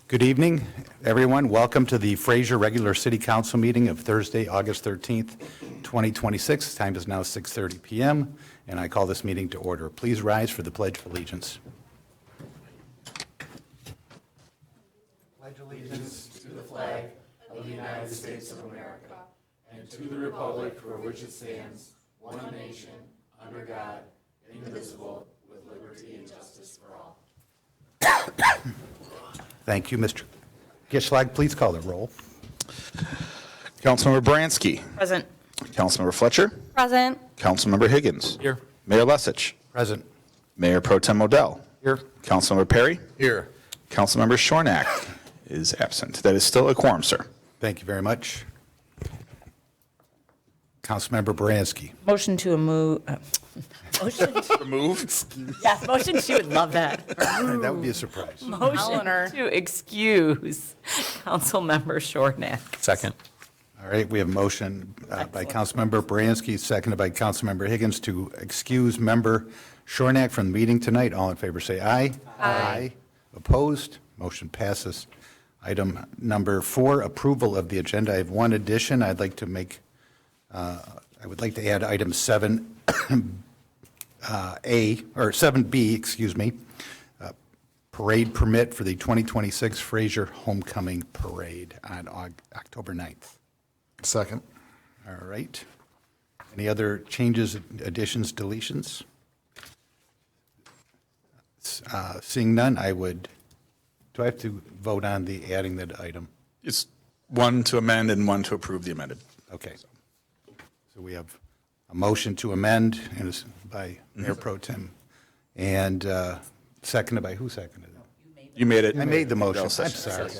Good evening, everyone. Welcome to the Fraser Regular City Council meeting of Thursday, August 13th, 2026. Time is now 6:30 p.m., and I call this meeting to order. Please rise for the Pledge of Allegiance. Pledge allegiance to the flag of the United States of America and to the republic for which it stands, one nation, under God, indivisible, with liberty and justice for all. Thank you, Mr. Gischlag. Please call the roll. Councilmember Bransky. Present. Councilmember Fletcher. Present. Councilmember Higgins. Here. Mayor Lesich. Present. Mayor Pro Tem Odell. Here. Councilmember Perry. Here. Councilmember Shornack is absent. That is still a quorum, sir. Thank you very much. Councilmember Baranski. Motion to move. Motion. Remove. Yes, motion. She would love that. That would be a surprise. Motion to excuse Councilmember Shornack. Second. All right, we have a motion by Councilmember Baranski, seconded by Councilmember Higgins to excuse member Shornack from the meeting tonight. All in favor say aye. Aye. Opposed? Motion passes. Item number 4, approval of the agenda. I have one addition. I would like to add item 7A or 7B, excuse me, parade permit for the 2026 Fraser Homecoming Parade on October 9th. Second. All right. Any other changes, additions, deletions? Seeing none, do I have to vote on the adding that item? It's one to amend and one to approve the amended. Okay. So we have a motion to amend, and it's by Mayor Pro Tem, and seconded by, who seconded it? You made it. I made the motion. I'm sorry.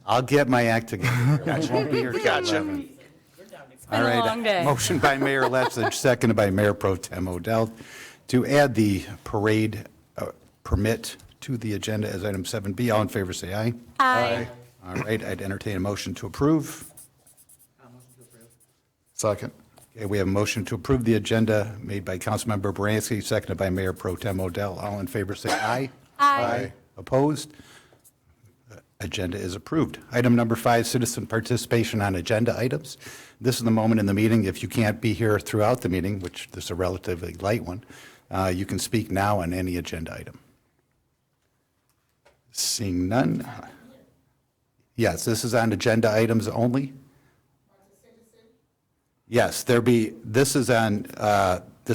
I'll get my act together. Won't be here till Gotcha. 11. been a long day. Motion by Mayor Lesich, seconded by Mayor Pro Tem Odell to add the parade permit to the agenda as item 7B. All in favor say aye. Aye. All right, I'd entertain a motion to approve. Second. Okay, we have a motion to approve the agenda made by Councilmember Baranski, seconded by Mayor Pro Tem Odell. All in favor say aye. Aye. Opposed? Agenda is approved. Item number 5, citizen participation on agenda items. This is the moment in the meeting, if you can't be here throughout the meeting, which this is a relatively light one, you can speak now on any agenda item. Seeing none. Yes, this is on agenda items only. Yes, this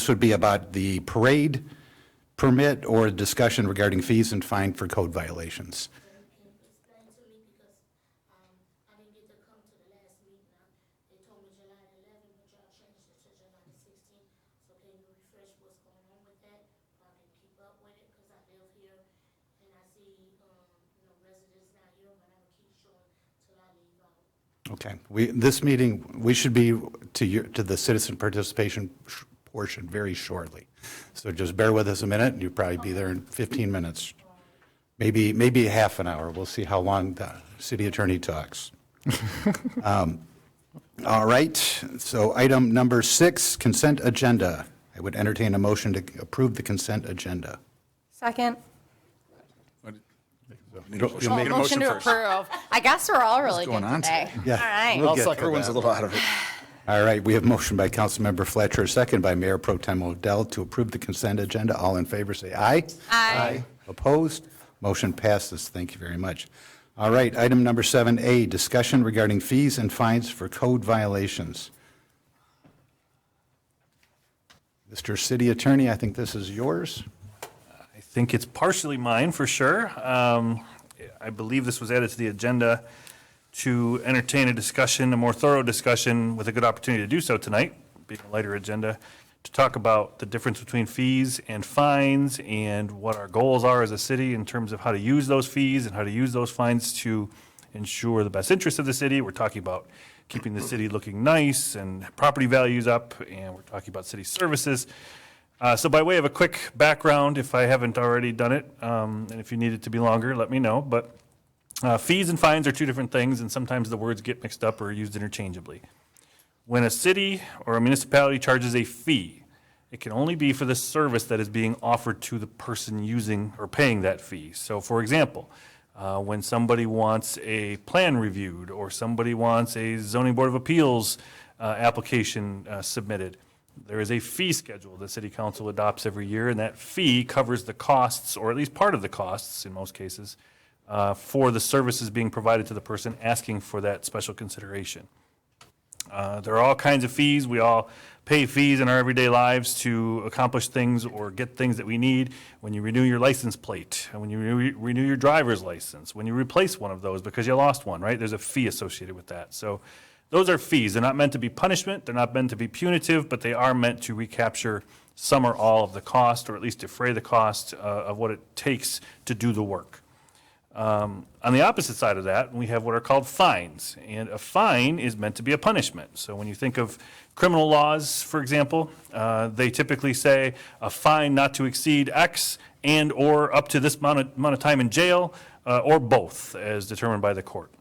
would be about the parade permit or discussion regarding fees and fine for code violations. Explain to me because I didn't get to come to the last meeting. They told me July 11th, but y'all changed it to July 16th. So can you refresh what's going on with that? So I can keep up with it because I live here and I see, residents not here, but I'm gonna keep showing till I leave out. Okay, this meeting, we should be to the citizen participation portion very shortly. So just bear with us a minute, and you'll probably be there in 15 minutes. Maybe a half an hour. We'll see how long the city attorney talks. All right, so item number 6, consent agenda. I would entertain a motion to approve the consent agenda. Second. You'll make a Motion to first. approve. I guess we're all really going good on today. Yeah, All right. we'll get to Everyone's that. a little out of it. All right, we have motion by Councilmember Fletcher, second by Mayor Pro Tem Odell to approve the consent agenda. All in favor say aye. Aye. Opposed? Motion passes. Thank you very much. All right, item number 7A, discussion regarding fees and fines for code violations. Mr. City Attorney, I think this is yours. I think it's partially mine for sure. I believe this was added to the agenda to entertain a discussion, a more thorough discussion with a good opportunity to do so tonight, being a lighter agenda, to talk about the difference between fees and fines and what our goals are as a city in terms of how to use those fees and how to use those fines to ensure the best interest of the city. We're talking about keeping the city looking nice and property values up, and we're talking about city services. So by way of a quick background, if I haven't already done it, and if you need it to be longer, let me know. But fees and fines are two different things, and sometimes the words get mixed up or used interchangeably. When a city or a municipality charges a fee, It can only be for the service that is being offered to the person using or paying that fee. So for example, when somebody wants a plan reviewed, or somebody wants a zoning board of appeals application submitted. There is a fee schedule the city council adopts every year, and that fee covers the costs, or at least part of the costs in most cases, for the services being provided to the person asking for that special consideration. There are all kinds of fees. We all pay fees in our everyday lives to accomplish things or get things that we need. When you renew your license plate, when you renew your driver's license, when you replace one of those because you lost one, right? There's a fee associated with that. So those are fees. They're not meant to be punishment. They're not meant to be punitive, but they are meant to recapture some or all of the cost, or at least defray the cost of what it takes to do the work. On the opposite side of that, we have what are called fines, and a fine is meant to be a punishment. So when you think of criminal laws, for example, they typically say a fine not to exceed X and or up to this amount of time in jail, or both, as determined by the court.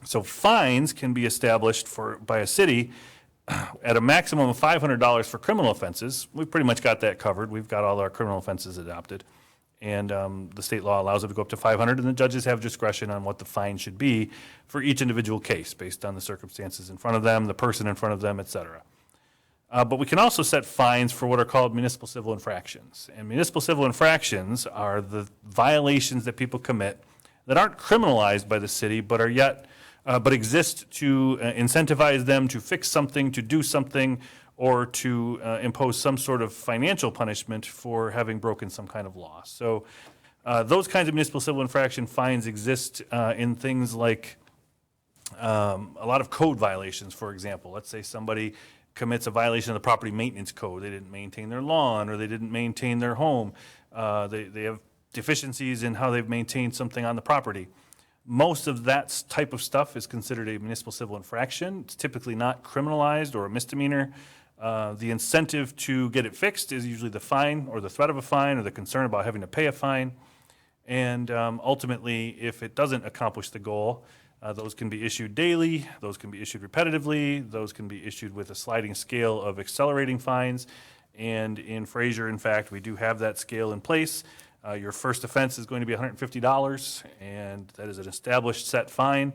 So fines can be established by a city at a maximum of $500 for criminal offenses. We've pretty much got that covered. We've got all our criminal offenses adopted. And the state law allows it to go up to 500, and the judges have discretion on what the fine should be for each individual case based on the circumstances in front of them, the person in front of them, et cetera. But we can also set fines for what are called municipal civil infractions. And municipal civil infractions are the violations that people commit that aren't criminalized by the city, but are yet but exist to incentivize them to fix something, to do something, or to impose some sort of financial punishment for having broken some kind of law. So those kinds of municipal civil infraction fines exist in things like a lot of code violations, for example. Let's say somebody commits a violation of the property maintenance code. They didn't maintain their lawn, or they didn't maintain their home. They have deficiencies in how they've maintained something on the property. Most of that type of stuff is considered a municipal civil infraction. It's typically not criminalized or a misdemeanor. The incentive to get it fixed is usually the fine, or the threat of a fine, or the concern about having to pay a fine. And ultimately, if it doesn't accomplish the goal, those can be issued daily, those can be issued repetitively, those can be issued with a sliding scale of accelerating fines. And in Fraser, in fact, we do have that scale in place. Your first offense is going to be $150, and that is an established set fine.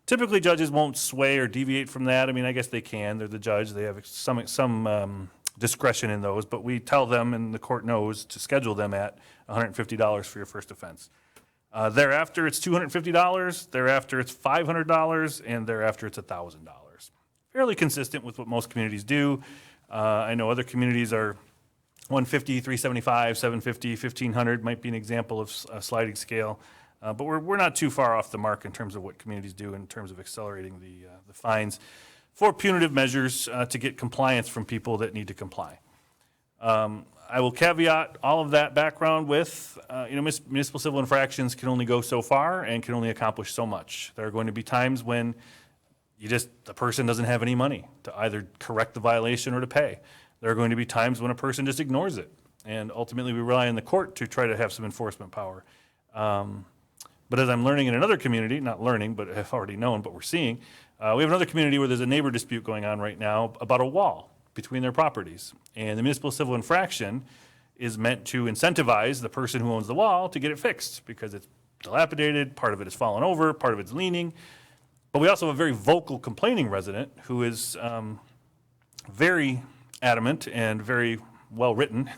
Typically, judges won't sway or deviate from that. I mean, I guess they can. They're the judge. They have some discretion in those, but we tell them, and the court knows, to schedule them at $150 for your first offense. Thereafter, it's $250. Thereafter, it's $500, and thereafter, it's $1,000. Fairly consistent with what most communities do. I know other communities are $150, $375, $750, $1,500 might be an example of a sliding scale. But we're not too far off the mark in terms of what communities do in terms of accelerating the fines for punitive measures to get compliance from people that need to comply. I will caveat all of that background with, municipal civil infractions can only go so far and can only accomplish so much. There are going to be times when the person doesn't have any money to either correct the violation or to pay. There are going to be times when a person just ignores it, and ultimately we rely on the court to try to have some enforcement power. But as I'm learning in another community, not learning, but have already known, but we're seeing, we have another community where there's a neighbor dispute going on right now about a wall between their properties. And the municipal civil infraction is meant to incentivize the person who owns the wall to get it fixed because it's dilapidated, part of it has fallen over, part of it's leaning. But we also have a very vocal complaining resident who is very adamant and very well written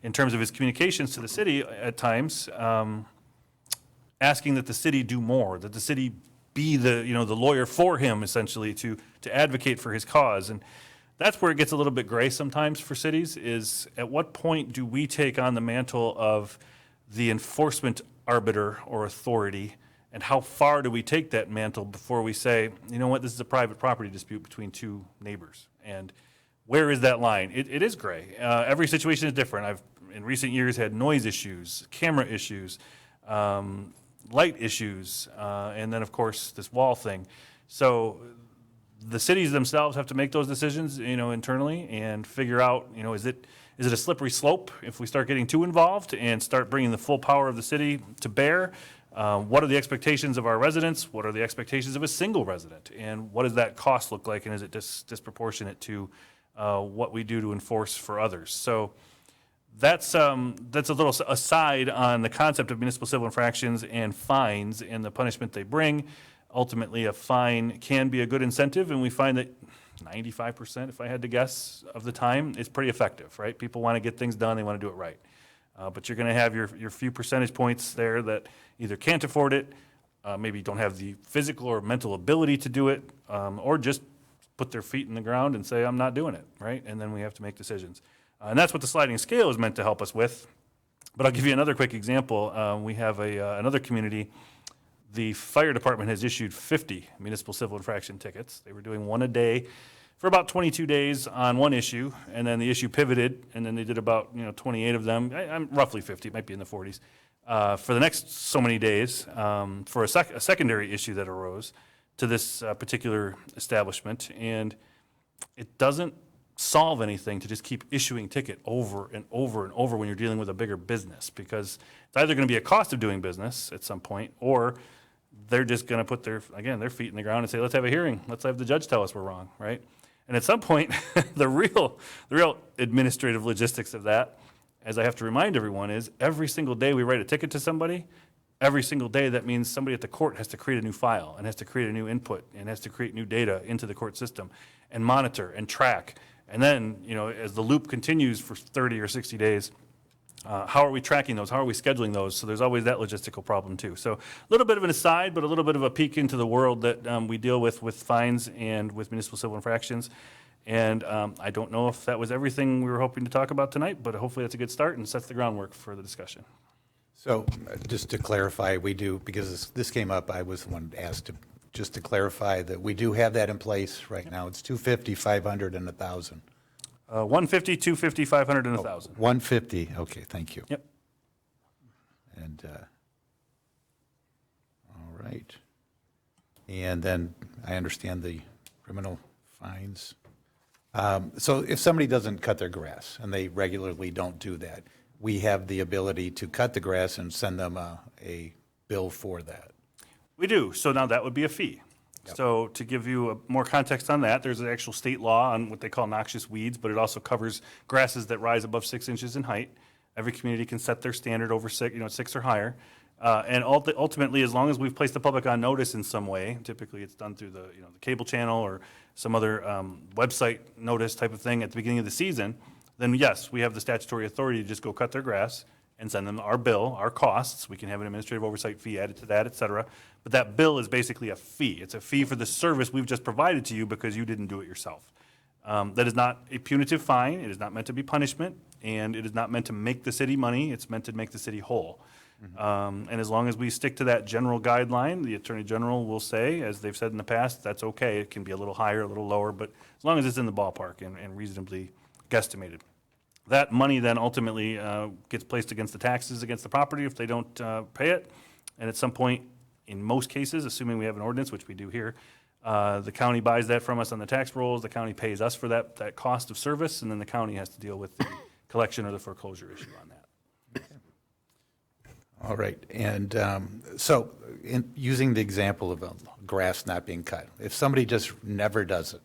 in terms of his communications to the city at times, asking that the city do more, that the city be the lawyer for him, essentially, to advocate for his cause. And that's where it gets a little bit gray sometimes for cities, is at what point do we take on the mantle of the enforcement arbiter or authority, and how far do we take that mantle before we say, you know what, this is a private property dispute between two neighbors. And where is that line? It is gray. Every situation is different. I've, in recent years, had noise issues, camera issues, light issues, and then, of course, this wall thing. So the cities themselves have to make those decisions, internally, and figure out, is it a slippery slope if we start getting too involved and start bringing the full power of the city to bear? What are the expectations of our residents? What are the expectations of a single resident? And what does that cost look like? And is it disproportionate to what we do to enforce for others? So That's a little aside on the concept of municipal civil infractions and fines and the punishment they bring. Ultimately, a fine can be a good incentive, and we find that 95%, if I had to guess, of the time, it's pretty effective, right? People want to get things done, they want to do it right. But you're going to have your few percentage points there that either can't afford it, maybe don't have the physical or mental ability to do it, or just put their feet in the ground and say, I'm not doing it, right? And then we have to make decisions. And that's what the sliding scale is meant to help us with. But I'll give you another quick example. We have another community. The fire department has issued 50 municipal civil infraction tickets. They were doing one a day for about 22 days on one issue, and then the issue pivoted, and then they did about 28 of them. I'm roughly 50, it might be in the 40s, for the next so many days for a secondary issue that arose to this particular establishment. And it doesn't solve anything to just keep issuing ticket over and over and over when you're dealing with a bigger business, because it's either going to be a cost of doing business at some point, or they're just going to put their feet in the ground and say, let's have a hearing. Let's have the judge tell us we're wrong, right? And at some point, the real administrative logistics of that, as I have to remind everyone, is every single day we write a ticket to somebody, every single day that means somebody at the court has to create a new file and has to create a new input and has to create new data into the court system and monitor and track. And then, as the loop continues for 30 or 60 days, how are we tracking those? How are we scheduling those? So there's always that logistical problem too. So a little bit of an aside, but a little bit of a peek into the world that we deal with fines and with municipal civil infractions. And I don't know if that was everything we were hoping to talk about tonight, but hopefully that's a good start and sets the groundwork for the discussion. So just to clarify, we do, because this came up, I was the one asked to, just to clarify that we do have that in place right now. It's 250, 500, and 1,000. 150, 250, 500, and 1,000. 150, okay, thank you. Yep. And, all right. And then I understand the criminal fines. So if somebody doesn't cut their grass, and they regularly don't do that, we have the ability to cut the grass and send them a bill for that. We do. So now that would be a fee. Yep. So to give you more context on that, there's an actual state law on what they call noxious weeds, but it also covers grasses that rise above 6 inches in height. Every community can set their standard over 6 or higher. And ultimately, as long as we've placed the public on notice in some way, typically it's done through the cable channel or some other website notice type of thing at the beginning of the season, then yes, we have the statutory authority to just go cut their grass and send them our bill, our costs. We can have an administrative oversight fee added to that, et cetera. But that bill is basically a fee. It's a fee for the service we've just provided to you because you didn't do it yourself. That is not a punitive fine. It is not meant to be punishment, and it is not meant to make the city money. It's meant to make the city whole. And as long as we stick to that general guideline, the Attorney General will say, as they've said in the past, that's okay. It can be a little higher, a little lower, but as long as it's in the ballpark and reasonably guesstimated. That money then ultimately gets placed against the taxes against the property if they don't pay it. And at some point, in most cases, assuming we have an ordinance, which we do here, the county buys that from us on the tax rolls. The county pays us for that cost of service, and then the county has to deal with the collection or the foreclosure issue on that. All right, and so using the example of grass not being cut, if somebody just never does it,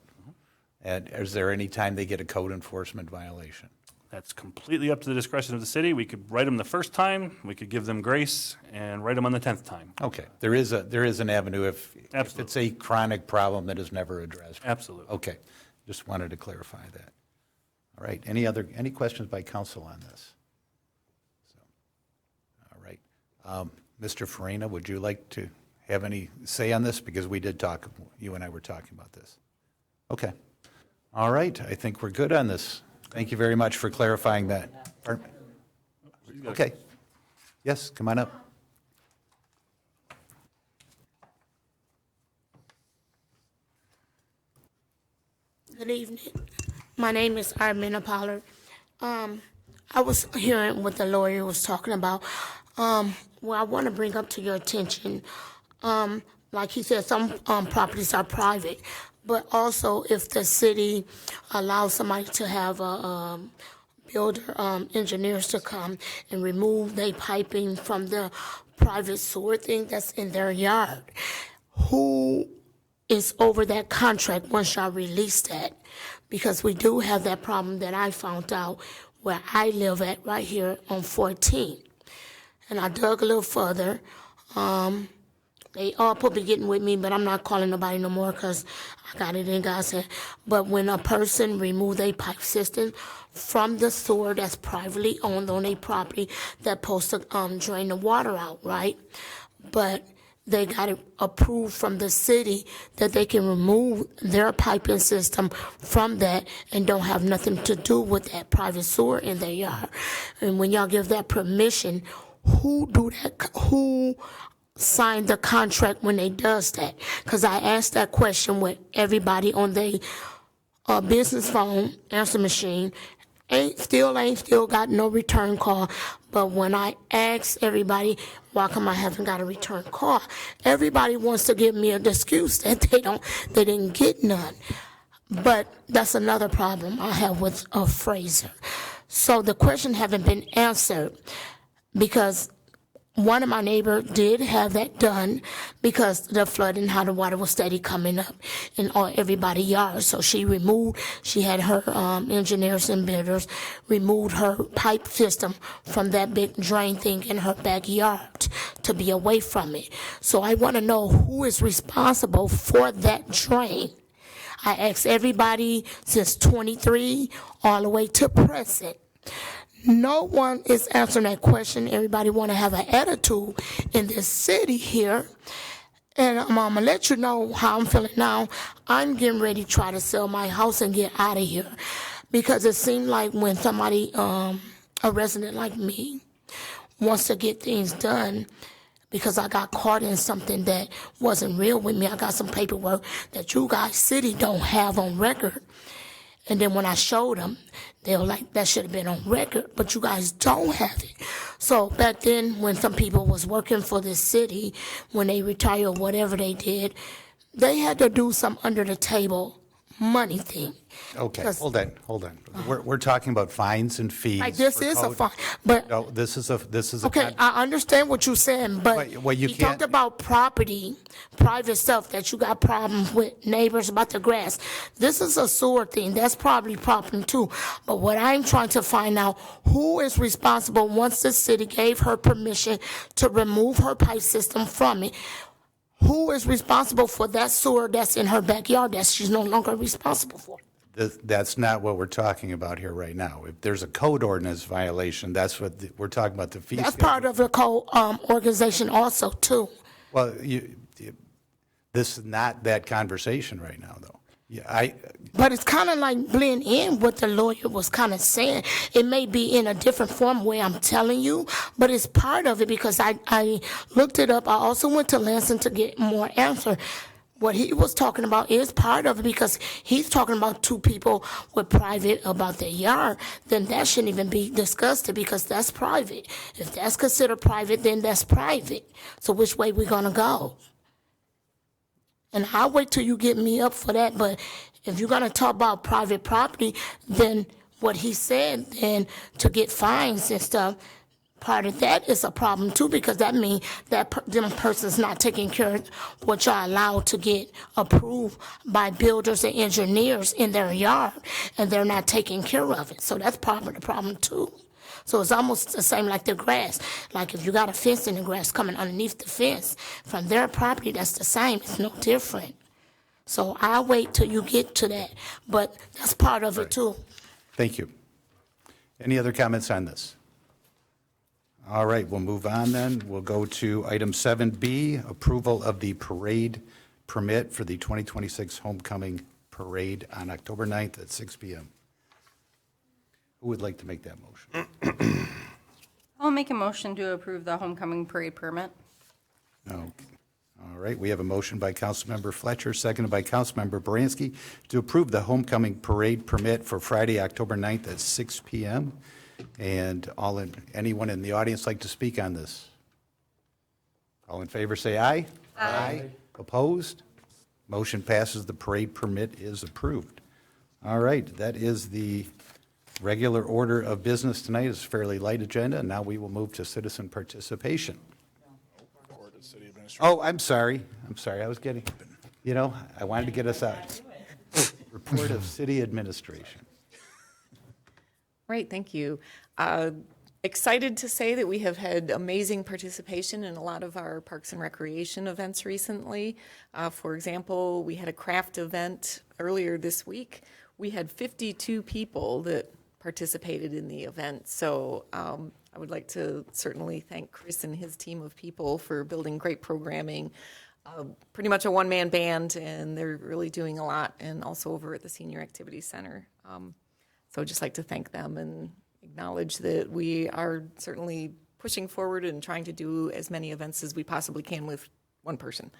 and is there any time they get a code enforcement violation? That's completely up to the discretion of the city. We could write them the first time, we could give them grace, and write them on the 10th time. Okay, there is an avenue if Absolutely. it's a chronic problem that is never addressed. Absolutely. Okay, just wanted to clarify that. All right, any questions by council on this? All right, Mr. Farina, would you like to have any say on this? Because we did talk, you and I were talking about this. Okay, all right, I think we're good on this. Thank you very much for clarifying that. Okay. Yes, come on up. Good evening. My name is Armina Pollard. I was hearing what the lawyer was talking about. Well, I want to bring up to your attention, like he said, some properties are private, but also if the city allows somebody to have a builder, engineers to come and remove their piping from the private sewer thing that's in their yard, who is over that contract once y'all release that? Because we do have that problem that I found out where I live at right here on 14. And I dug a little further. They all probably getting with me, but I'm not calling nobody no more because I got it in God's hand. But when a person remove a pipe system from the sewer that's privately owned on a property that's supposed to drain the water out, right? But they got it approved from the city that they can remove their piping system from that and don't have nothing to do with that private sewer in their yard. And when y'all give that permission, who do that? Who signed the contract when they does that? Because I asked that question with everybody on their business phone, answer machine. Ain't still got no return call. But when I ask everybody, why come I haven't got a return call? Everybody wants to give me an excuse that they didn't get none. But that's another problem I have with Fraser. So the question haven't been answered because one of my neighbors did have that done because the flooding, how the water was steady coming up in everybody's yard. So she had her engineers and builders removed her pipe system from that big drain thing in her backyard to be away from it. So I want to know who is responsible for that drain. I asked everybody since 23 all the way to present. No one is answering that question. Everybody want to have an attitude in this city here. And I'm going to let you know how I'm feeling now. I'm getting ready to try to sell my house and get out of here. Because it seemed like when somebody, a resident like me, wants to get things done, because I got caught in something that wasn't real with me. I got some paperwork that you guys, city, don't have on record. And then when I showed them, they were like, that should have been on record, but you guys don't have it. So back then, when some people was working for the city, when they retired or whatever they did, they had to do some under the table money thing. Okay, hold on. We're talking about fines and fees. Like this for is a code. fine, but No, this is a. okay, I understand what you're saying, but Well, you he can't- talked about property, private stuff that you got problems with neighbors about the grass. This is a sewer thing. That's probably problem too. But what I'm trying to find out, who is responsible once the city gave her permission to remove her pipe system from it? Who is responsible for that sewer that's in her backyard that she's no longer responsible for? That's not what we're talking about here right now. If there's a code ordinance violation, that's what we're talking about, the fee That's schedule. part of the organization also too. Well, this is not that conversation right now, though. Yeah, But it's kind of like blend in what the lawyer was kind of saying. It may be in a different form where I'm telling you, but it's part of it because I looked it up. I also went to Lansing to get more answer. What he was talking about is part of it because he's talking about two people with private about their yard. Then that shouldn't even be discussed because that's private. If that's considered private, then that's private. So which way we gonna go? And I'll wait till you get me up for that. But if you're going to talk about private property, then what he said, then to get fines and stuff, part of that is a problem too, because that means that them person's not taking care of what y'all allowed to get approved by builders and engineers in their yard, and they're not taking care of it. So that's part of the problem too. So it's almost the same like the grass. Like if you got a fence and the grass coming underneath the fence, from their property, that's the same. It's no different. So I'll wait till you get to that. But that's part of it too. thank you. Any other comments on this? All right, we'll move on then. We'll go to item 7B, approval of the parade permit for the 2026 homecoming parade on October 9th at 6 p.m. Who would like to make that motion? I'll make a motion to approve the homecoming parade permit. No. All right, we have a motion by Councilmember Fletcher, seconded by Councilmember Baranski, to approve the homecoming parade permit for Friday, October 9th at 6 p.m. And anyone in the audience like to speak on this? All in favor, say aye. Aye. Opposed? Motion passes. The parade permit is approved. All right, that is the regular order of business tonight. It's a fairly light agenda. Now we will move to citizen participation. Oh, I'm sorry. I was getting, I wanted to get us out. Report of city administration. Great, thank you. Excited to say that we have had amazing participation in a lot of our parks and recreation events recently. For example, we had a craft event earlier this week. We had 52 people that participated in the event. So I would like to certainly thank Chris and his team of people for building great programming. Pretty much a one-man band, and they're really doing a lot, and also over at the Senior Activities Center. So I'd just like to thank them and acknowledge that we are certainly pushing forward and trying to do as many events as we possibly can with one person.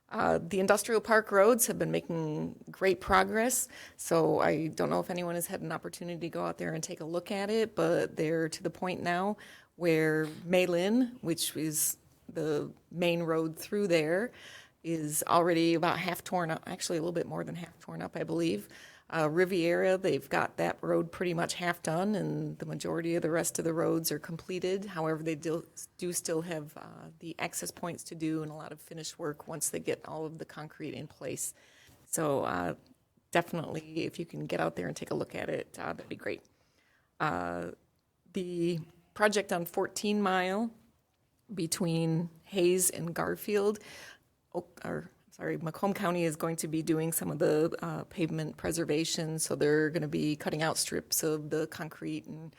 The industrial park roads have been making great progress, so I don't know if anyone has had an opportunity to go out there and take a look at it, but they're to the point now where Maylin, which is the main road through there, is already about half torn up, actually a little bit more than half torn up, I believe. Riviera, they've got that road pretty much half done, and the majority of the rest of the roads are completed. However, they do still have the access points to do and a lot of finished work once they get all of the concrete in place. So definitely, if you can get out there and take a look at it, that'd be great. The project on 14 Mile between Hayes and Garfield, Macomb County is going to be doing some of the pavement preservation, so they're going to be cutting out strips of the concrete and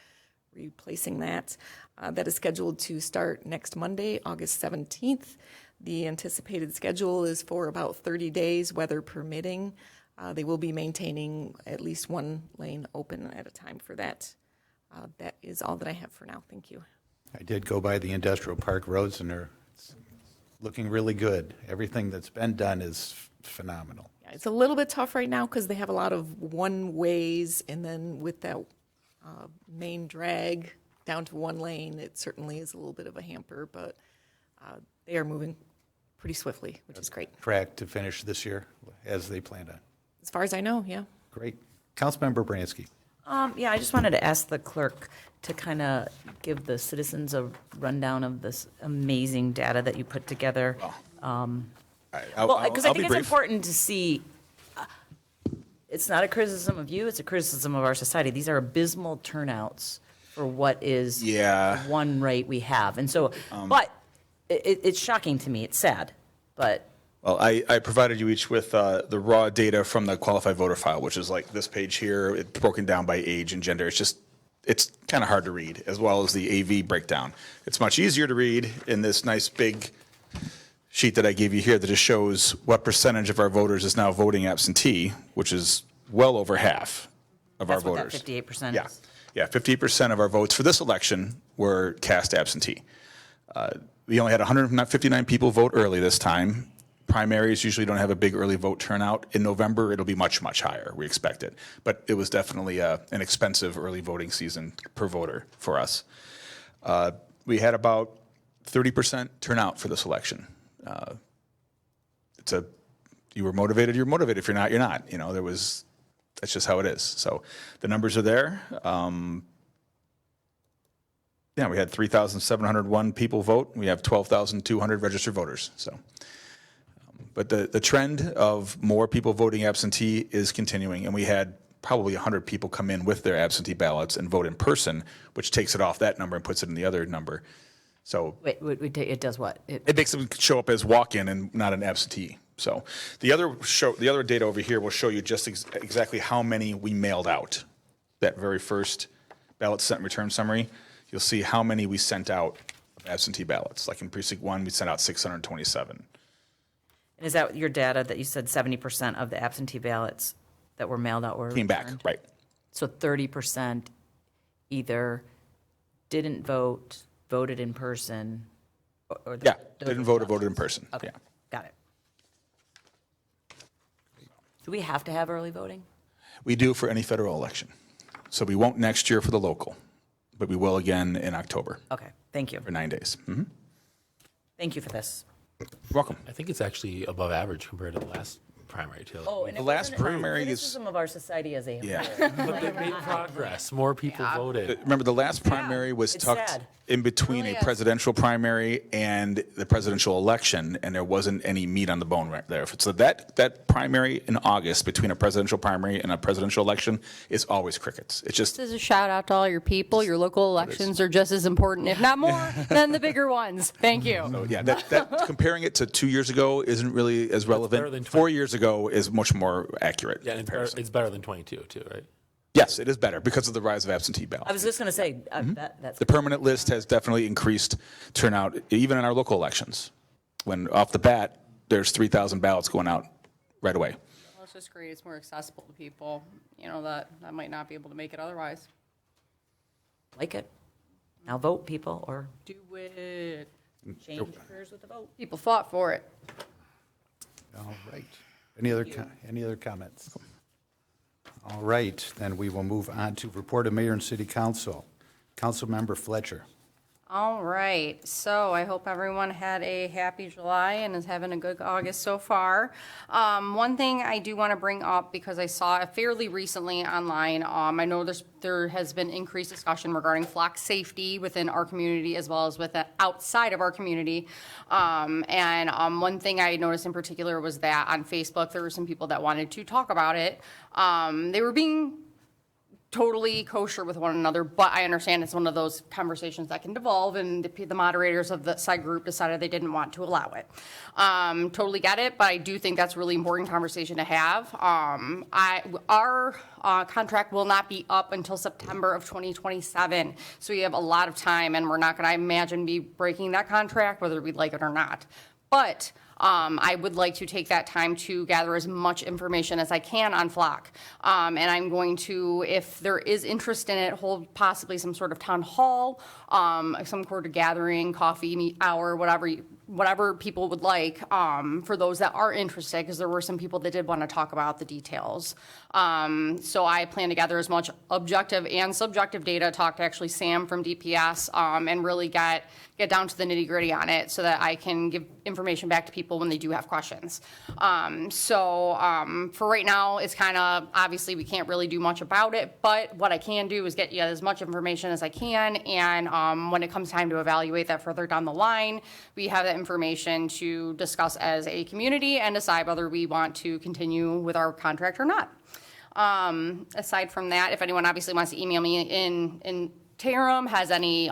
replacing that. That is scheduled to start next Monday, August 17th. The anticipated schedule is for about 30 days, weather permitting. They will be maintaining at least one lane open at a time for that. That is all that I have for now. Thank you. I did go by the industrial park roads, and they're looking really good. Everything that's been done is phenomenal. Yeah, it's a little bit tough right now because they have a lot of one-ways, and then with that main drag down to one lane, it certainly is a little bit of a hamper, but they are moving pretty swiftly, which is great. Track to finish this year as they planned on. As far as I know, yeah. Great. Councilmember Bransky. Yeah, I just wanted to ask the clerk to kind of give the citizens a rundown of this amazing data that you put together. Well, because I think it's important to see, it's not a criticism of you, it's a criticism of our society. These are abysmal turnouts for what is one rate we have. And so, but it's shocking to me, it's sad, but. Well, I provided you each with the raw data from the qualified voter file, which is like this page here. It's broken down by age and gender. It's kind of hard to read, as well as the AV breakdown. It's much easier to read in this nice big sheet that I gave you here that just shows what percentage of our voters is now voting absentee, which is well over half of our voters. That's what that 58% is. Yeah, 58% of our votes for this election were cast absentee. We only had 159 people vote early this time. Primaries usually don't have a big early vote turnout. In November, it'll be much, much higher. We expect it. But it was definitely an expensive early voting season per voter for us. We had about 30% turnout for this election. You were motivated, you're motivated. If you're not, you're not. That's just how it is. So the numbers are there. We had 3,701 people vote. We have 12,200 registered voters. So. But the trend of more people voting absentee is continuing, and we had probably 100 people come in with their absentee ballots and vote in person, which takes it off that number and puts it in the other number. So Wait, it does what? It makes them show up as walk-in and not an absentee. So the other data over here will show you just exactly how many we mailed out. That very first ballot sent and return summary, you'll see how many we sent out of absentee ballots. Like in precinct 1, we sent out 627. And is that your data that you said 70% of the absentee ballots that were mailed out were came back, returned? right. So 30% either didn't vote, voted in person, or didn't vote or voted in person. Okay, Yeah. got it. Do we have to have early voting? We do for any federal election. So we won't next year for the local, but we will again in October Okay, thank you. for 9 days. Mm-hmm. Thank you for this. You're welcome. I think it's actually above average compared to the last primary too. Oh, and The it last wasn't a primary is- criticism of our society as a whole. Yeah. But they made progress. More people voted. Remember, the last primary was It's tucked sad. in between Really a is. presidential primary and the presidential election, and there wasn't any meat on the bone right there. So that primary in August between a presidential primary and a presidential election is always crickets. It's just, This is a shout out to all your people. Your local elections are just as important, if not more, than the bigger ones. Thank you. so yeah, that comparing it to 2 years ago isn't really as better relevant. than 4 years ago is much more accurate. Yeah, and it's better than 22 too, right? Yes, it is better because of the rise of absentee I ballots. was just going to say, that's The permanent list has definitely increased turnout, even in our local elections. When off the bat, there's 3,000 ballots going out right away. Well, it's just great. It's more accessible to people, that might not be able to make it otherwise. like it. Now vote, people, or Do it. change careers with the vote. People fought for it. All right. Any other comments? All right, then we will move on to report of mayor and city council. Councilmember Fletcher. All right, so I hope everyone had a happy July and is having a good August so far. One thing I do want to bring up, because I saw it fairly recently online, I know there has been increased discussion regarding flock safety within our community as well as outside of our community. One thing I noticed in particular was that on Facebook, there were some people that wanted to talk about it. They were being totally kosher with one another, but I understand it's one of those conversations that can devolve, and the moderators of the side group decided they didn't want to allow it. Totally get it, but I do think that's a really important conversation to have. Our contract will not be up until September of 2027, so we have a lot of time, and we're not going to, I imagine, be breaking that contract, whether we like it or not. But I would like to take that time to gather as much information as I can on flock. And I'm going to, if there is interest in it, hold possibly some sort of town hall, some sort of gathering, coffee, meet hour, whatever people would like, for those that are interested, because there were some people that did want to talk about the details. So I plan to gather as much objective and subjective data, talk to actually Sam from DPS, and really get down to the nitty gritty on it so that I can give information back to people when they do have questions. For right now, it's kind of, obviously we can't really do much about it, but what I can do is get you as much information as I can, and when it comes time to evaluate that further down the line, we have that information to discuss as a community and decide whether we want to continue with our contract or not. Aside from that, if anyone obviously wants to email me in Tarum, has any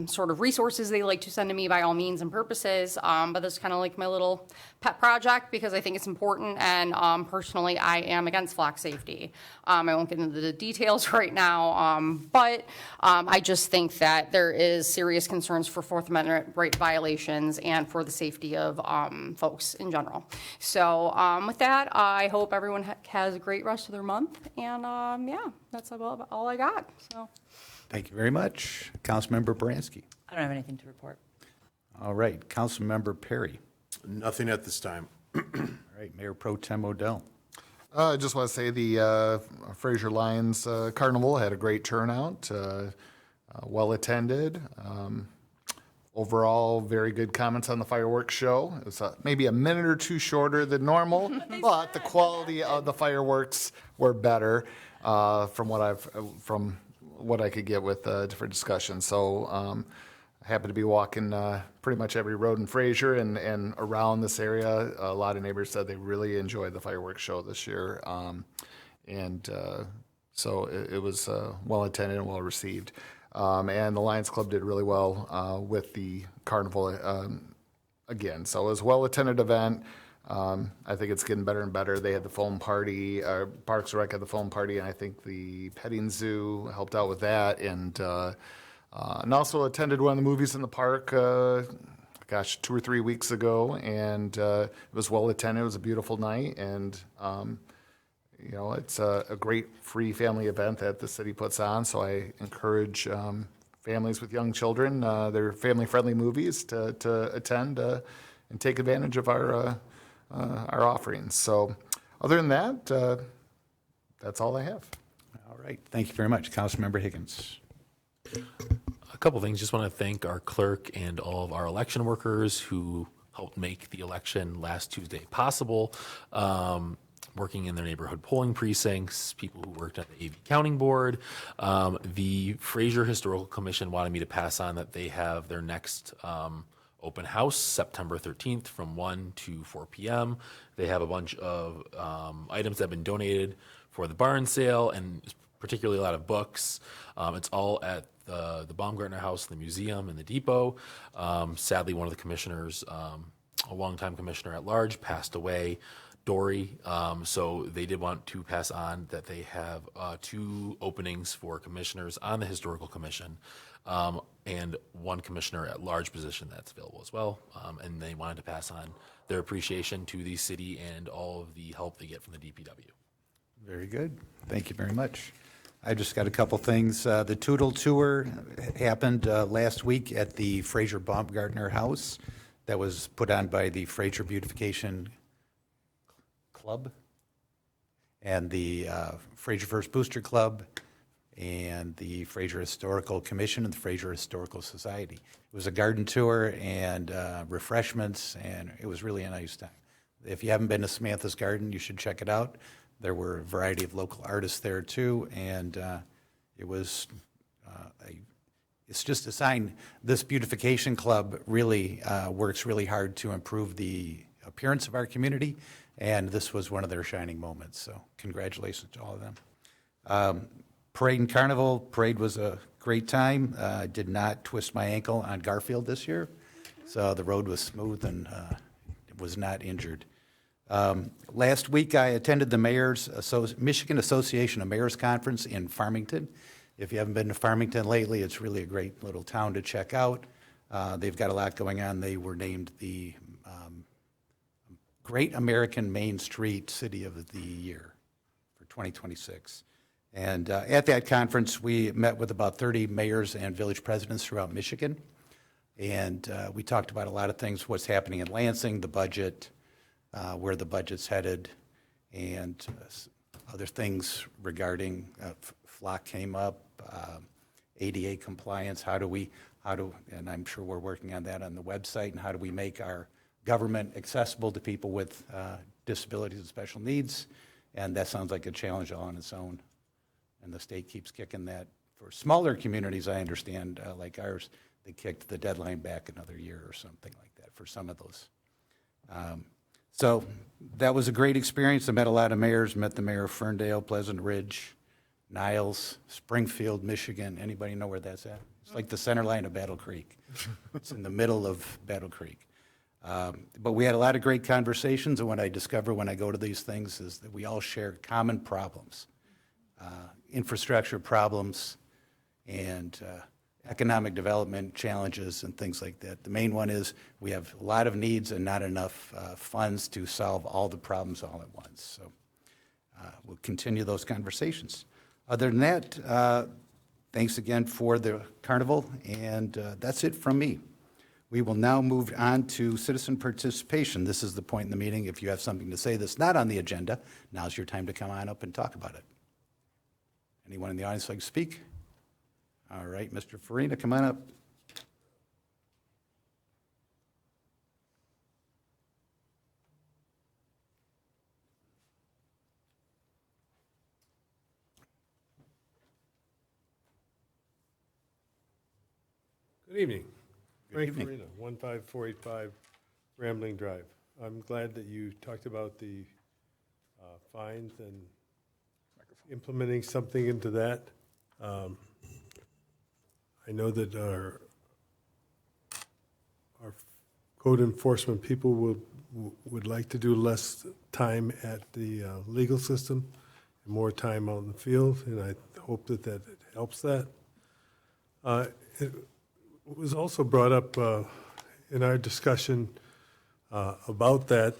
sort of resources they like to send to me, by all means and purposes, but that's kind of like my little pet project because I think it's important, and personally I am against flock safety. I won't get into the details right now, but I just think that there is serious concerns for Fourth Amendment right violations and for the safety of folks in general. So with that, I hope everyone has a great rest of their month, and yeah, that's about all I got. So. Thank you very much. Councilmember Bransky. I don't have anything to report. All right, Councilmember Perry. Nothing at this time. All right, Mayor Pro Tem Odell. I just want to say the Fraser Lions Carnival had a great turnout, well attended. Overall, very good comments on the fireworks show. It was maybe a minute or two shorter than normal, but the quality of the fireworks were better from what I could get with different discussions. So happy to be walking pretty much every road in Fraser and around this area. A lot of neighbors said they really enjoyed the fireworks show this year. So it was well attended and well received. And the Lions Club did really well with the carnival again. So it was a well attended event. I think it's getting better and better. They had the foam party, Parks and Rec had the foam party, and I think the petting zoo helped out with that. And also attended one of the movies in the park, 2 or 3 weeks ago, and it was well attended. It was a beautiful night, and it's a great free family event that the city puts on. So I encourage families with young children, they're family-friendly movies, to attend and take advantage of our offerings. So other than that, that's all I have. All right, thank you very much. Councilmember Higgins. A couple things. Just want to thank our clerk and all of our election workers who helped make the election last Tuesday possible. working in their neighborhood polling precincts, people who worked at the AV Counting Board. The Fraser Historical Commission wanted me to pass on that they have their next open house September 13th from 1 to 4 p.m. They have a bunch of items that have been donated for the barn sale, and particularly a lot of books. It's all at the Baumgartner House, the museum, and the depot. Sadly, one of the commissioners, a longtime commissioner at large, passed away, Dory. So they did want to pass on that they have 2 openings for commissioners on the Historical Commission, and 1 commissioner at large position that's available as well. And they wanted to pass on their appreciation to the city and all of the help they get from the DPW. Very good. Thank you very much. I just got a couple things. The Toodle Tour happened last week at the Fraser Baumgartner House. That was put on by the Fraser Beautification Club and the Fraser First Booster Club and the Fraser Historical Commission and the Fraser Historical Society. It was a garden tour and refreshments, and it was really a nice time. If you haven't been to Samantha's Garden, you should check it out. There were a variety of local artists there too, and it was it's just a sign. This beautification club really works really hard to improve the appearance of our community, and this was one of their shining moments. So congratulations to all of them. Parade and Carnival. Parade was a great time. Did not twist my ankle on Garfield this year, so the road was smooth and was not injured. Last week, I attended the Michigan Association of Mayors Conference in Farmington. If you haven't been to Farmington lately, it's really a great little town to check out. They've got a lot going on. They were named the Great American Main Street City of the Year for 2026. And at that conference, we met with about 30 mayors and village presidents throughout Michigan. And we talked about a lot of things, what's happening in Lansing, the budget, where the budget's headed, and other things regarding flock came up, ADA compliance, and I'm sure we're working on that on the website, and how do we make our government accessible to people with disabilities and special needs, and that sounds like a challenge all on its own, and the state keeps kicking that. For smaller communities, I understand, like ours, they kicked the deadline back another year or something like that for some of those. So that was a great experience. I met a lot of mayors, met the mayor of Ferndale, Pleasant Ridge, Niles, Springfield, Michigan. Anybody know where that's at? It's like the center line of Battle Creek. It's in the middle of Battle Creek. But we had a lot of great conversations, and what I discover when I go to these things is that we all share common problems, infrastructure problems, and economic development challenges and things like that. The main one is we have a lot of needs and not enough funds to solve all the problems all at once. So we'll continue those conversations. Other than that, thanks again for the carnival, and that's it from me. We will now move on to citizen participation. This is the point in the meeting. If you have something to say that's not on the agenda, now's your time to come on up and talk about it. Anyone in the audience like to speak? All right, Mr. Farina, come on up. Good evening. Frank evening. Farina, 15485 Rambling Drive. I'm glad that you talked about the fines and implementing something into that. I know that our code enforcement people would like to do less time at the legal system and more time out in the field, and I hope that that helps that. It was also brought up in our discussion about that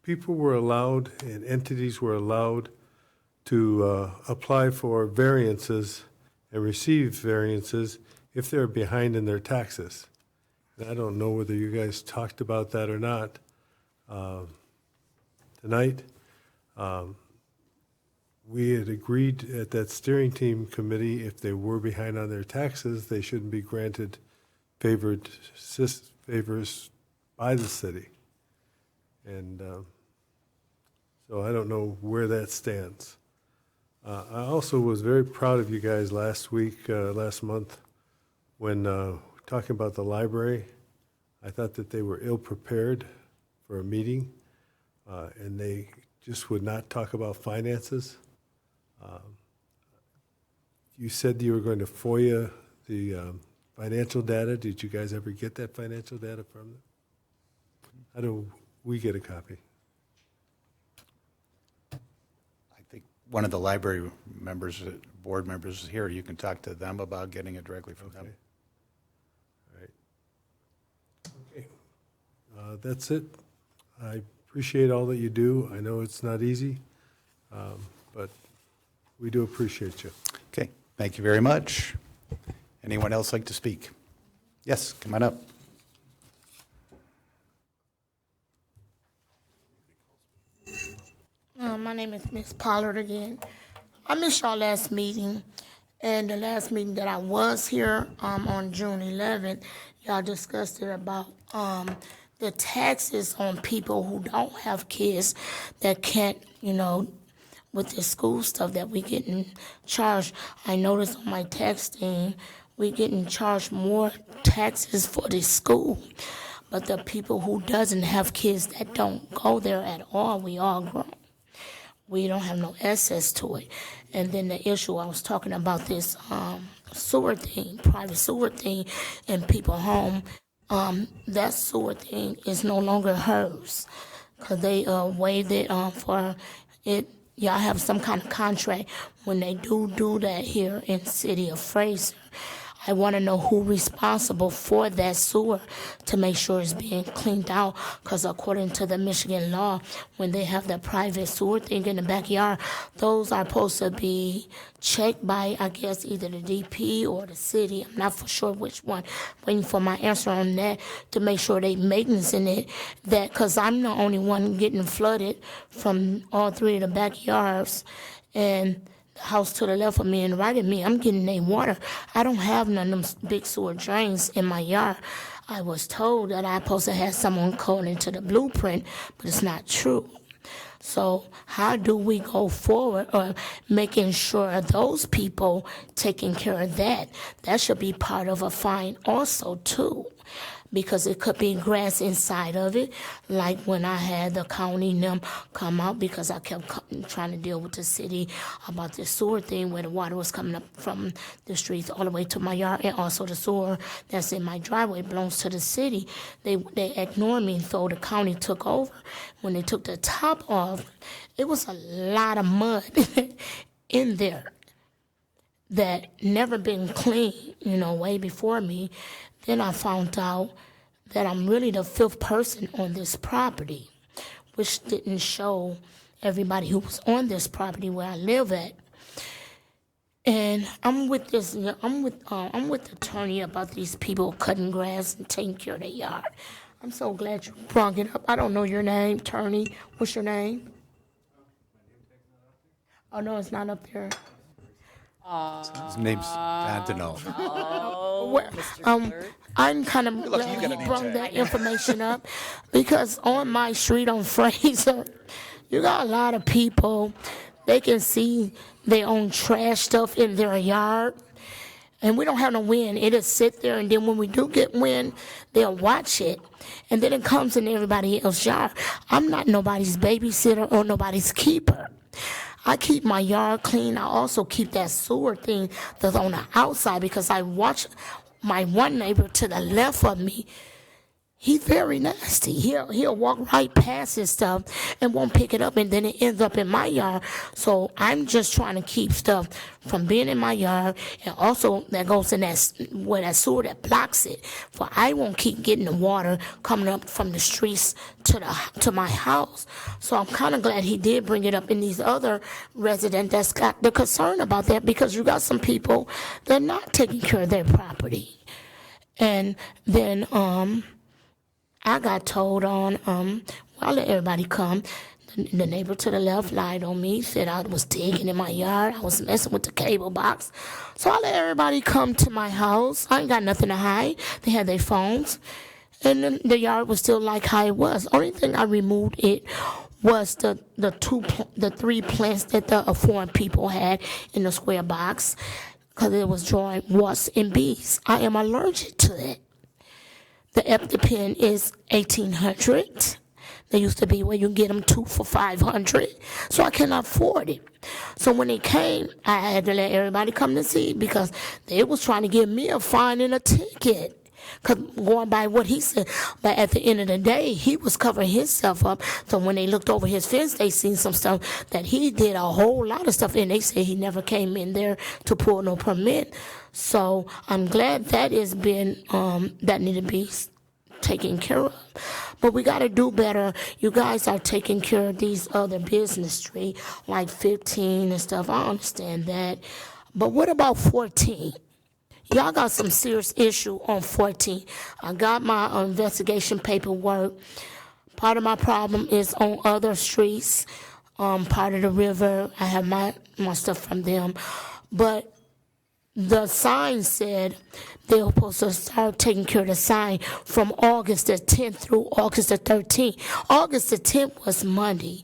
people were allowed and entities were allowed to apply for variances and receive variances if they're behind in their taxes. And I don't know whether you guys talked about that or not tonight. We had agreed at that steering team committee, if they were behind on their taxes, they shouldn't be granted favors by the city. And So I don't know where that stands. I also was very proud of you guys last month, when talking about the library. I thought that they were ill-prepared for a meeting, and they just would not talk about finances. You said you were going to FOIA the financial data. Did you guys ever get that financial data from them? How do we get a copy? I think one of the library members, board members is here. You can talk to them about getting it directly from them. All right. Okay. That's it. I appreciate all that you do. I know it's not easy, but we do appreciate you. Okay, thank you very much. Anyone else like to speak? Yes, come on up. My name is Miss Pollard again. I missed y'all last meeting, and the last meeting that I was here on June 11th, y'all discussed it about the taxes on people who don't have kids that can't, with the school stuff that we getting charged. I noticed on my texting, we getting charged more taxes for the school. But the people who doesn't have kids that don't go there at all, we all grown. We don't have no access to it. And then the issue, I was talking about this sewer thing, private sewer thing in people's home. That sewer thing is no longer hers, because they waived it for it. Y'all have some kind of contract when they do that here in City of Fraser. I want to know who responsible for that sewer to make sure it's being cleaned out, because according to the Michigan law, when they have the private sewer thing in the backyard, those are supposed to be checked by, I guess, either the DP or the city. I'm not for sure which one. Waiting for my answer on that to make sure they maintenance in it, that because I'm the only one getting flooded from all three of the backyards, and the house to the left of me and right of me, I'm getting their water. I don't have none of them big sewer drains in my yard. I was told that I'm supposed to have someone according to the blueprint, but it's not true. So how do we go forward or making sure those people taking care of that? That should be part of a fine also too, because it could be grass inside of it, like when I had the county and them come out, because I kept trying to deal with the city about this sewer thing where the water was coming up from the streets all the way to my yard, and also the sewer that's in my driveway belongs to the city. They ignored me, so the county took over. When they took the top off, it was a lot of mud in there that never been cleaned, way before me. Then I found out that I'm really the fifth person on this property, which didn't show everybody who was on this property where I live at. And I'm with the attorney about these people cutting grass and taking care of their yard. I'm so glad you brought it up. I don't know your name, attorney. What's your name? Oh, no, it's not up there. His name's Antonov. I'm kind of glad you brought that information up, because on my street on Fraser, you got a lot of people, they can see their own trash stuff in their yard, and we don't have no wind. It'll sit there, and then when we do get wind, they'll watch it, and then it comes in everybody else's yard. I'm not nobody's babysitter or nobody's keeper. I keep my yard clean. I also keep that sewer thing that's on the outside, because I watch my one neighbor to the left of me. He's very nasty. He'll walk right past his stuff and won't pick it up, and then it ends up in my yard. So I'm just trying to keep stuff from being in my yard, and also that goes in that sewer that blocks it. For I won't keep getting the water coming up from the streets to my house. So I'm kind of glad he did bring it up in these other residents that's got the concern about that, because you got some people that are not taking care of their property. And then I got told on, I let everybody come. The neighbor to the left lied on me, said I was digging in my yard. I was messing with the cable box. So I let everybody come to my house. I ain't got nothing to hide. They had their phones. And then the yard was still like how it was. Only thing I removed it was the 3 plants that the foreign people had in the square box, because it was drawing wasps and bees. I am allergic to it. The EpiPen is $1,800. There used to be where you get them 2 for $500, so I cannot afford it. So when it came, I had to let everybody come to see, because they was trying to give me a fine and a ticket, cause going by what he said. But at the end of the day, he was covering himself up. So when they looked over his fence, they seen some stuff that he did a whole lot of stuff, and they said he never came in there to pull no permit. So I'm glad that is being that need to be taken care of. But we got to do better. You guys are taking care of these other business street, like 15 and stuff. I understand that. But what about 14? Y'all got some serious issue on 14. I got my investigation paperwork. Part of my problem is on other streets, part of the river. I have my stuff from them. But the sign said they were supposed to start taking care of the sign from August the 10th through August the 13th. August the 10th was Monday,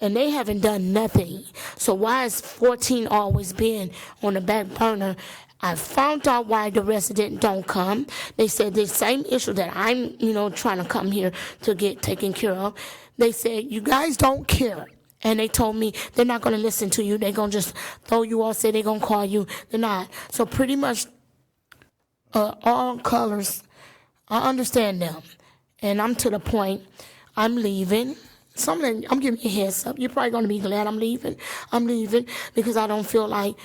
and they haven't done nothing. So why is 14 always been on the back burner? I found out why the resident don't come. They said the same issue that I'm, trying to come here to get taken care of. They said, you guys don't care. And they told me they're not going to listen to you. They're going to just throw you off, say they're going to call you. They're not. So pretty much all colors, I understand them. And I'm to the point, I'm leaving. I'm giving you a heads up. You're probably going to be glad I'm leaving. I'm leaving because I don't feel like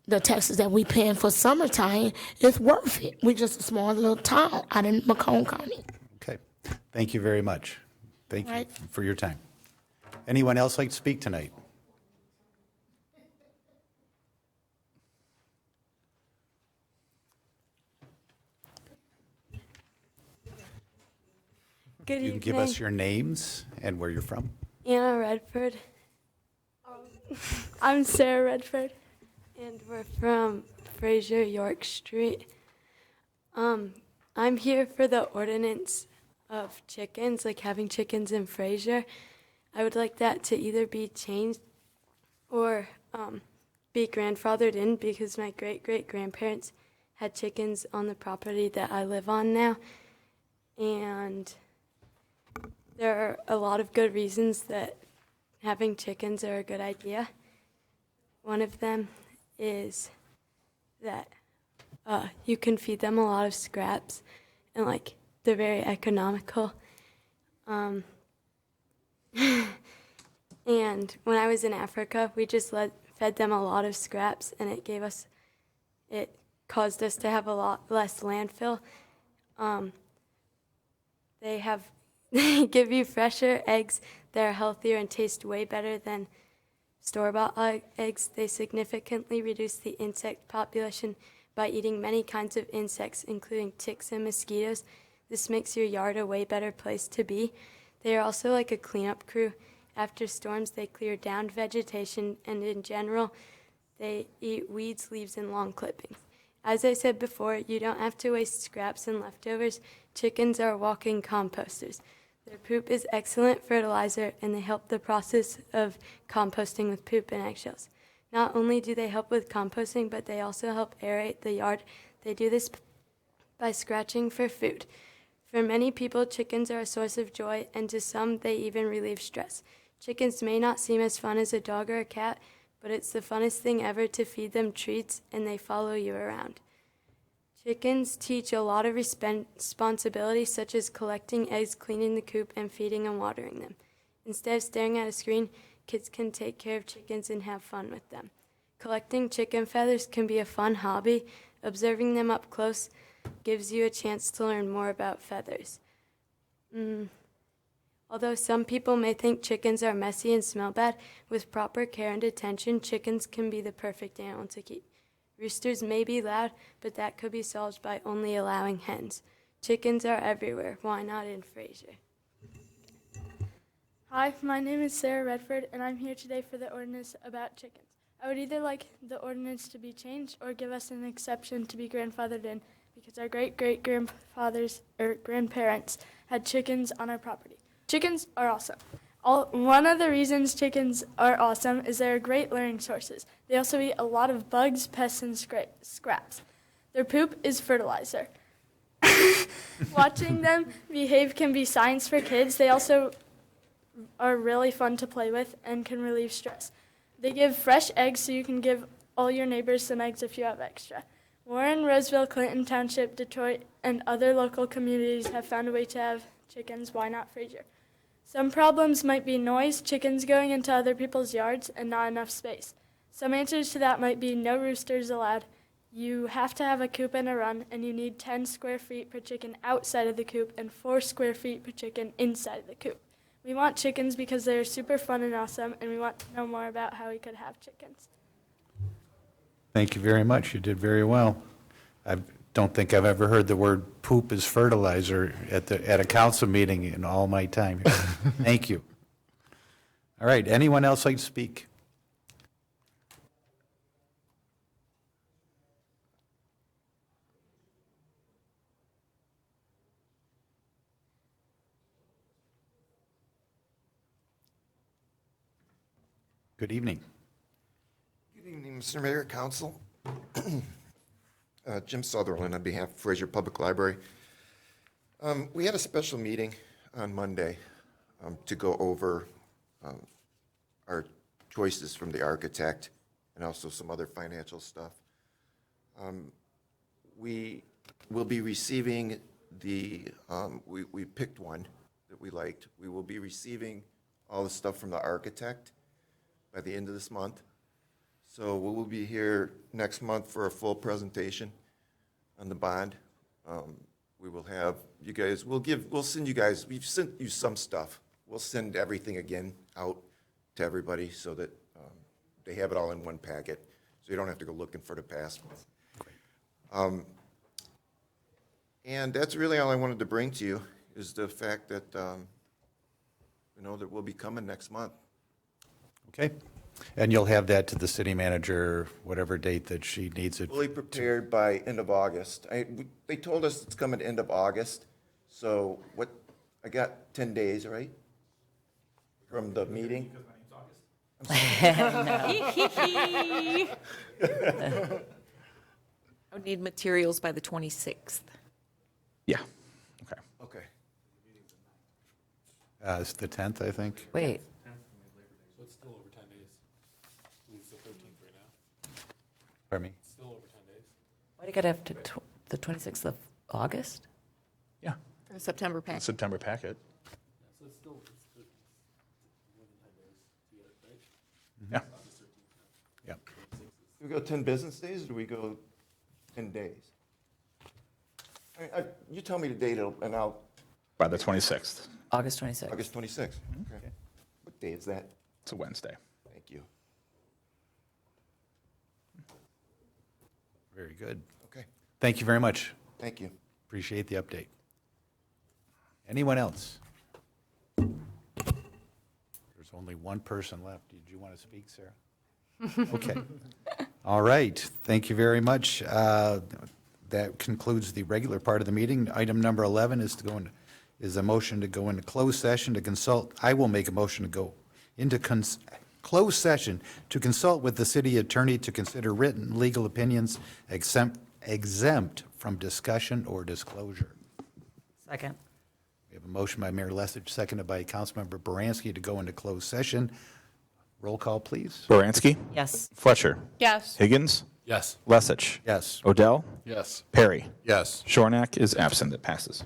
the taxes that we paying for summertime is worth it. We're just a small little town out in Macomb County. Okay. Thank you very much. Thank you Right. for your time. Anyone else like to speak tonight? Good You evening. can give us your names and where you're from. Anna Redford. I'm Sarah Redford, and we're from Fraser, York Street. I'm here for the ordinance of chickens, like having chickens in Fraser. I would like that to either be changed or be grandfathered in, because my great-great-grandparents had chickens on the property that I live on now. And there are a lot of good reasons that having chickens are a good idea. One of them is that you can feed them a lot of scraps, and they're very economical. And when I was in Africa, we just fed them a lot of scraps, and it caused us to have a lot less landfill. They give you fresher eggs that are healthier and taste way better than store-bought eggs. They significantly reduce the insect population by eating many kinds of insects, including ticks and mosquitoes. This makes your yard a way better place to be. They are also like a cleanup crew. After storms, they clear downed vegetation, and in general, they eat weeds, leaves, and lawn clippings. As I said before, you don't have to waste scraps and leftovers. Chickens are walking composters. Their poop is excellent fertilizer, and they help the process of composting with poop and eggshells. Not only do they help with composting, but they also help aerate the yard. They do this by scratching for food. For many people, chickens are a source of joy, and to some, they even relieve stress. Chickens may not seem as fun as a dog or a cat, but it's the funnest thing ever to feed them treats, and they follow you around. Chickens teach a lot of responsibility, such as collecting eggs, cleaning the coop, and feeding and watering them. Instead of staring at a screen, kids can take care of chickens and have fun with them. Collecting chicken feathers can be a fun hobby. Observing them up close gives you a chance to learn more about feathers. Although some people may think chickens are messy and smell bad, with proper care and attention, chickens can be the perfect animal to keep. Roosters may be loud, but that could be solved by only allowing hens. Chickens are everywhere. Why not in Fraser? Hi, my name is Sarah Redford, and I'm here today for the ordinance about chickens. I would either like the ordinance to be changed or give us an exception to be grandfathered in, because our great-great-grandfathers or grandparents had chickens on our property. Chickens are awesome. One of the reasons chickens are awesome is they're great learning sources. They also eat a lot of bugs, pests, and scraps. Their poop is fertilizer. Watching them behave can be science for kids. They also are really fun to play with and can relieve stress. They give fresh eggs, so you can give all your neighbors some eggs if you have extra. Warren, Roseville, Clinton Township, Detroit, and other local communities have found a way to have chickens. Why not Fraser? Some problems might be noise, chickens going into other people's yards, and not enough space. Some answers to that might be no roosters allowed. You have to have a coop and a run, and you need 10 square feet per chicken outside of the coop and 4 square feet per chicken inside of the coop. We want chickens because they're super fun and awesome, and we want to know more about how we could have chickens. Thank you very much. You did very well. I don't think I've ever heard the word poop is fertilizer at a council meeting in all my time here. Thank you. All right, anyone else like to speak? Good evening. Good evening, Mr. Mayor, Council. Jim Sutherland on behalf of Fraser Public Library. We had a special meeting on Monday to go over our choices from the architect and also some other financial stuff. We will be receiving we picked one that we liked. We will be receiving all the stuff from the architect by the end of this month. So we will be here next month for a full presentation on the bond. We will have you guys, we'll send you guys, we've sent you some stuff. We'll send everything again out to everybody so that they have it all in one packet, so you don't have to go looking for the past one. And that's really all I wanted to bring to you, is the fact that, that we'll be coming next month. Okay. And you'll have that to the city manager, whatever date that she needs it. Fully prepared by end of August. They told us it's coming end of August, so I got 10 days, right? From the meeting? I would need materials by the 26th. Yeah. Okay. Okay. It's the 10th, I think. Wait, So it's still over 10 days. It's the 13th right now. Pardon me? It's still over 10 days. why do you gotta have to, the 26th of August? Yeah. For the September pack. September packet. So it's still more than 10 days to get it, right? Yeah. Yep. Do we go 10 business days, or do we go 10 days? You tell me the date, and I'll, By the 26th. August 26th. August 26th. Okay. What day is that? It's a Wednesday. Thank you. Very good. Okay. Thank you very much. Thank you. Appreciate the update. Anyone else? There's only one person left. Did you want to speak, Sarah? Okay. All right. Thank you very much. That concludes the regular part of the meeting. Item number 11 is a motion to go into closed session to consult. I will make a motion to go into closed session to consult with the city attorney to consider written legal opinions exempt from discussion or disclosure. Second. We have a motion by Mayor Lessig, seconded by Councilmember Baranski to go into closed session. Roll call, please. Baranski? Yes. Fletcher? Yes. Higgins? Yes. Lesich? Yes. Odell? Yes. Perry? Yes. Shornack is absent. It passes.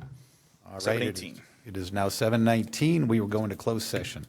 All right. 7:18. It is now 7:19. We will go into closed session.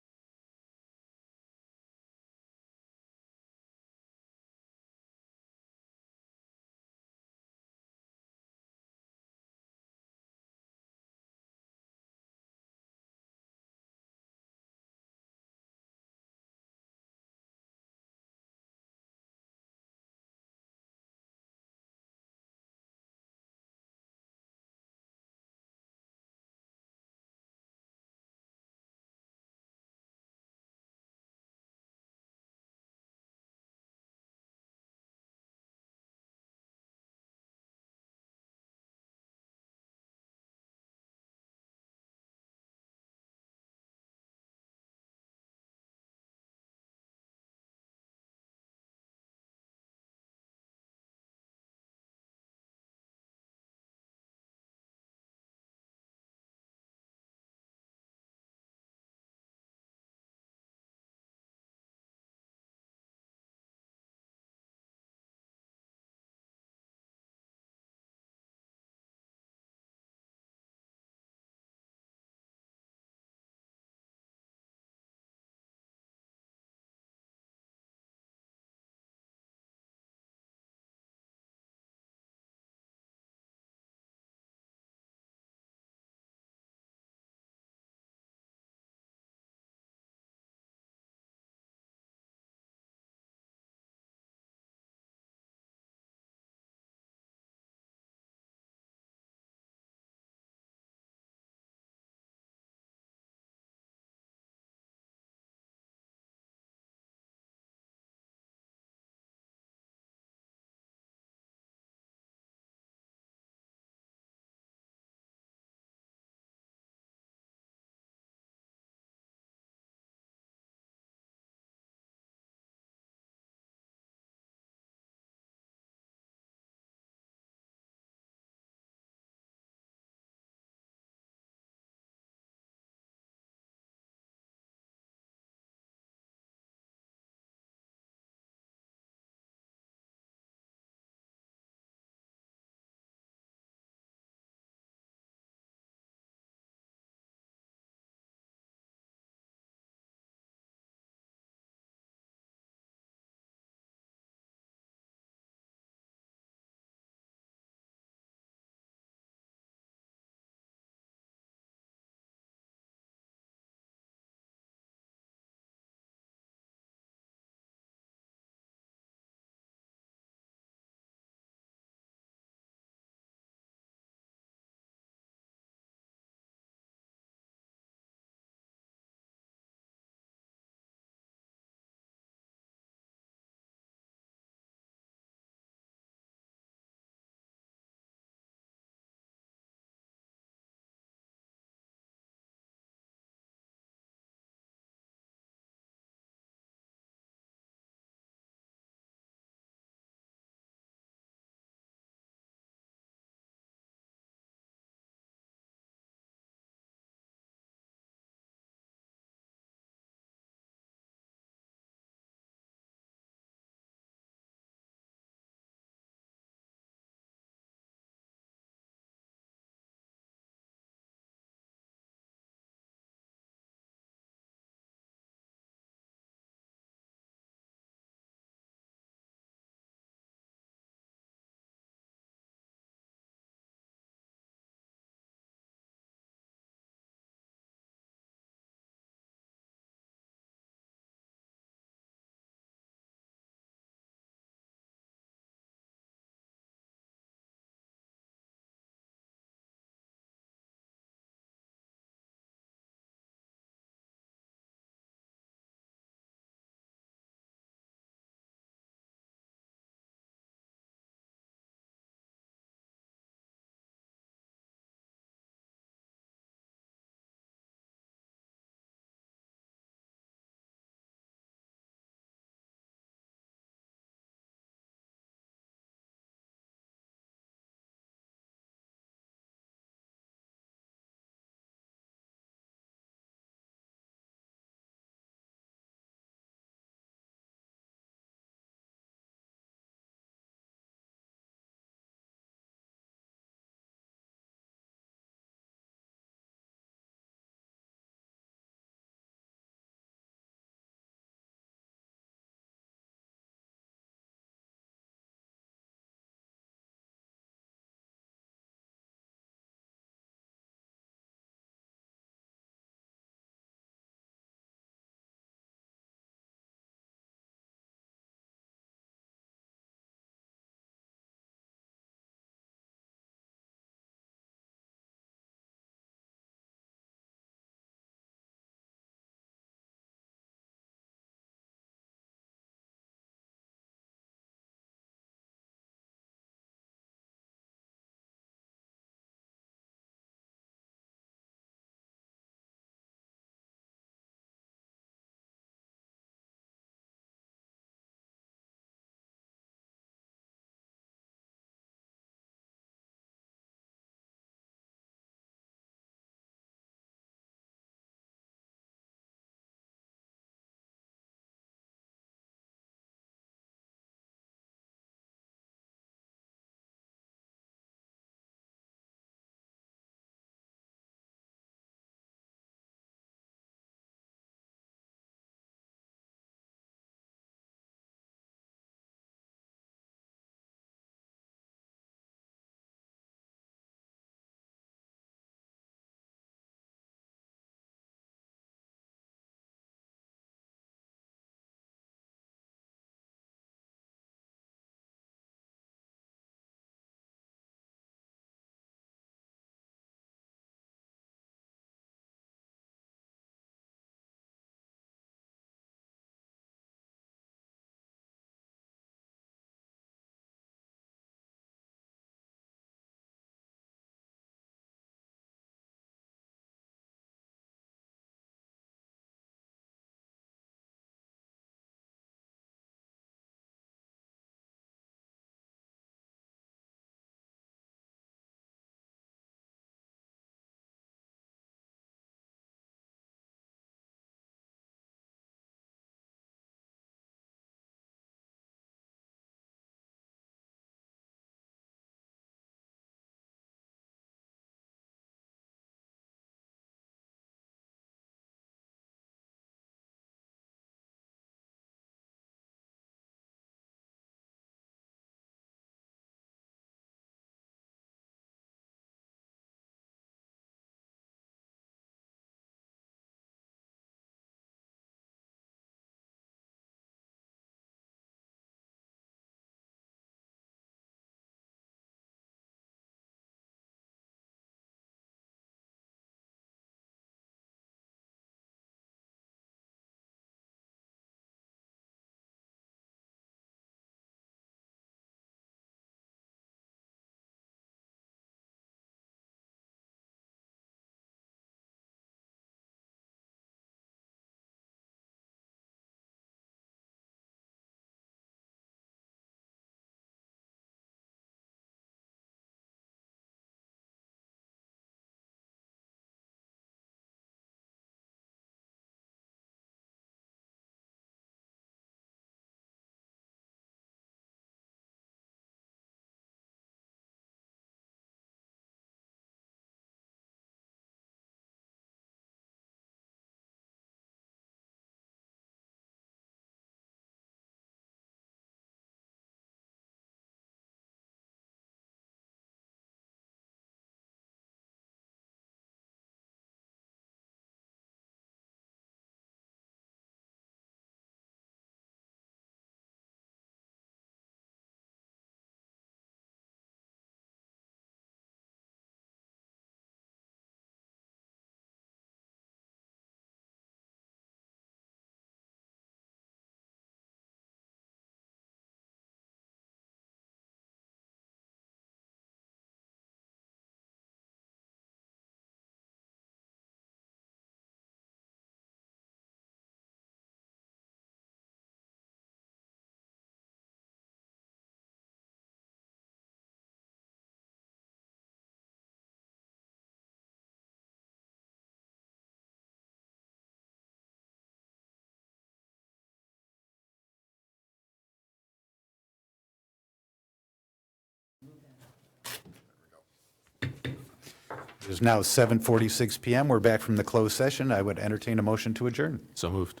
It is now 7:46 PM. We're back from the closed session. I would entertain a motion to adjourn. So moved.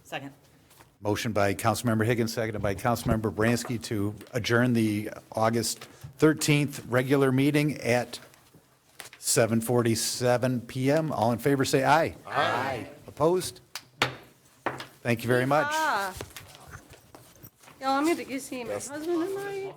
Second. Motion by Councilmember Higgins, seconded by Councilmember Bransky to adjourn the August 13th regular meeting at 7:47 PM. All in favor, say aye. Aye. Opposed? Thank you very much. Y'all, I'm going to see my husband tonight.